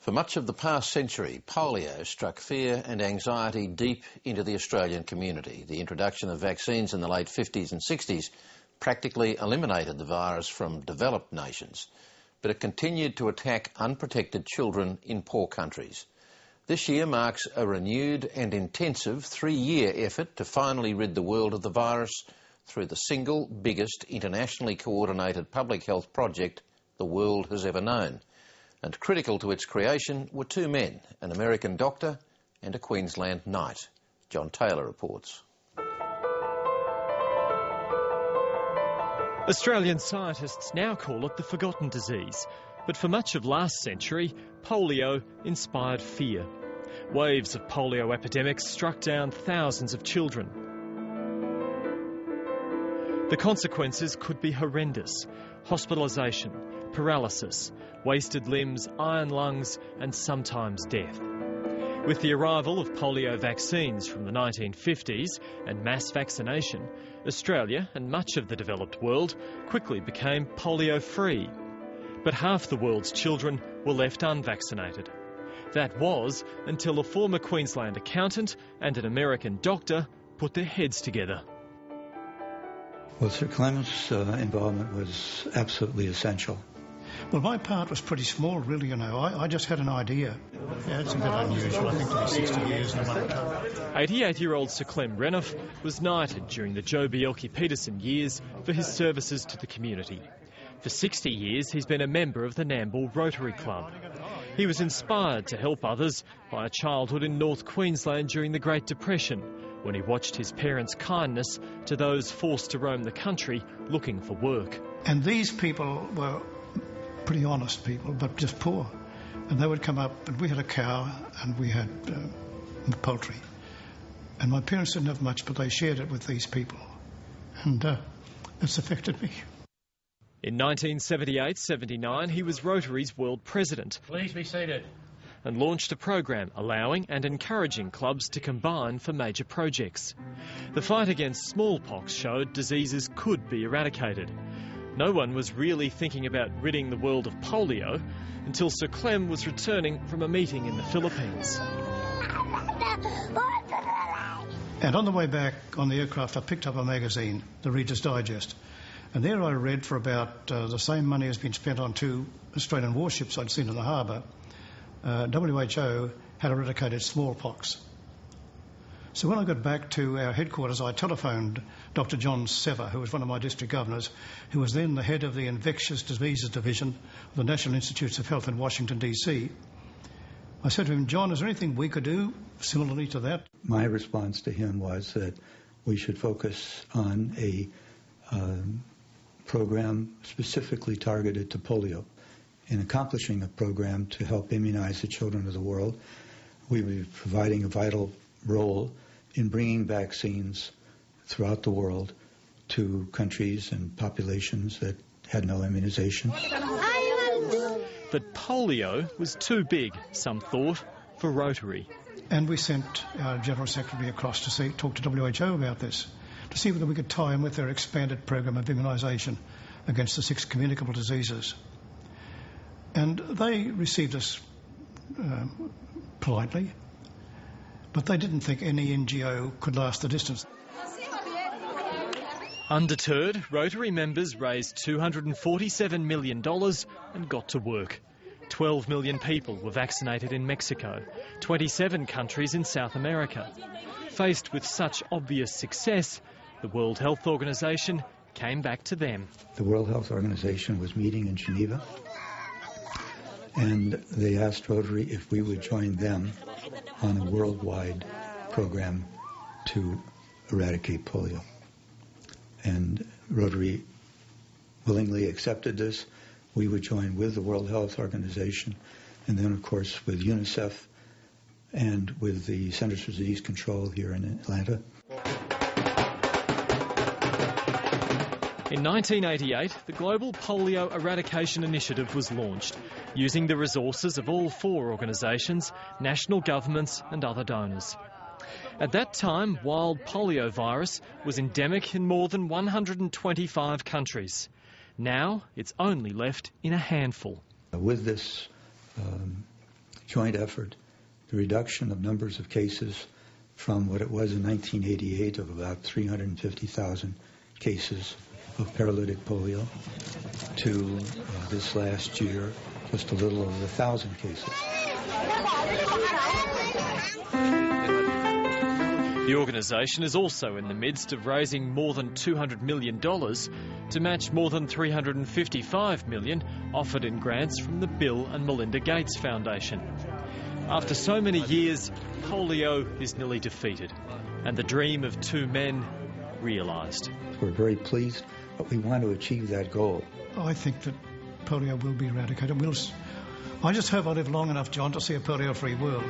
For much of the past century, polio struck fear and anxiety deep into the Australian community. The introduction of vaccines in the late 50s and 60s practically eliminated the virus from developed nations, but it continued to attack unprotected children in poor countries. This year marks a renewed and intensive 3-year effort to finally rid the world of the virus through the single biggest internationally coordinated public health project the world has ever known. And critical to its creation were two men, an American doctor and a Queensland knight. John Taylor reports. Australian scientists now call it the forgotten disease, but for much of last century, polio inspired fear. Waves of polio epidemics struck down thousands of children. The consequences could be horrendous: hospitalisation, paralysis, wasted limbs, iron lungs and sometimes death. With the arrival of polio vaccines from the 1950s and mass vaccination, Australia and much of the developed world quickly became polio-free. But half the world's children were left unvaccinated. That was until a former Queensland accountant and an American doctor put their heads together. Well, Sir Clem's involvement was absolutely essential. Well, my part was pretty small, really, you know. I just had an idea. Yeah, it's a bit unusual, I think, to be 60 years in a month. 88-year-old Sir Clem Renouf was knighted during the Joh Bjelke-Petersen years for his services to the community. For 60 years, he's been a member of the Nambour Rotary Club. He was inspired to help others by a childhood in North Queensland during the Great Depression, when he watched his parents' kindness to those forced to roam the country looking for work. And these people were pretty honest people, but just poor. And they would come up, and we had a cow, and we had poultry. And my parents didn't have much, but they shared it with these people. And it's affected me. In 1978-79, he was Rotary's world president. Please be seated. And launched a program allowing and encouraging clubs to combine for major projects. The fight against smallpox showed diseases could be eradicated. No one was really thinking about ridding the world of polio until Sir Clem was returning from a meeting in the Philippines. And on the way back on the aircraft, I picked up a magazine, the Reader's Digest. And there I read for about the same money has been spent on 2 Australian warships I'd seen in the harbour. WHO had eradicated smallpox. So when I got back to our headquarters, I telephoned Dr. John Sever, who was one of my district governors, who was then the head of the Infectious Diseases Division of the National Institutes of Health in Washington, D.C. I said to him, John, is there anything we could do similarly to that? My response to him was that we should focus on a program specifically targeted to polio. In accomplishing a program to help immunize the children of the world, we would be providing a vital role in bringing vaccines throughout the world to countries and populations that had no immunization. But polio was too big, some thought, for Rotary. And we sent our General Secretary across to talk to WHO about this, to see whether we could tie in with their expanded program of immunisation against the 6 communicable diseases. And they received us politely, but they didn't think any NGO could last the distance. Undeterred, Rotary members raised $247 million and got to work. 12 million people were vaccinated in Mexico, 27 countries in South America. Faced with such obvious success, the World Health Organization came back to them. The World Health Organization was meeting in Geneva, and they asked Rotary if we would join them on a worldwide program to eradicate polio. And Rotary willingly accepted this. We would join with the World Health Organization, and then, of course, with UNICEF and with the Centers for Disease Control here in Atlanta. In 1988, the Global Polio Eradication Initiative was launched, using the resources of all 4 organisations, national governments and other donors. At that time, wild polio virus was endemic in more than 125 countries. Now, it's only left in a handful. With this joint effort, the reduction of numbers of cases from what it was in 1988 of about 350,000 cases of paralytic polio to this last year, just a little over 1,000 cases. The organisation is also in the midst of raising more than $200 million to match more than $355 million offered in grants from the Bill and Melinda Gates Foundation. After so many years, polio is nearly defeated, and the dream of two men realised. We're very pleased, but we want to achieve that goal. I think that polio will be eradicated. I just hope I live long enough, John, to see a polio-free world.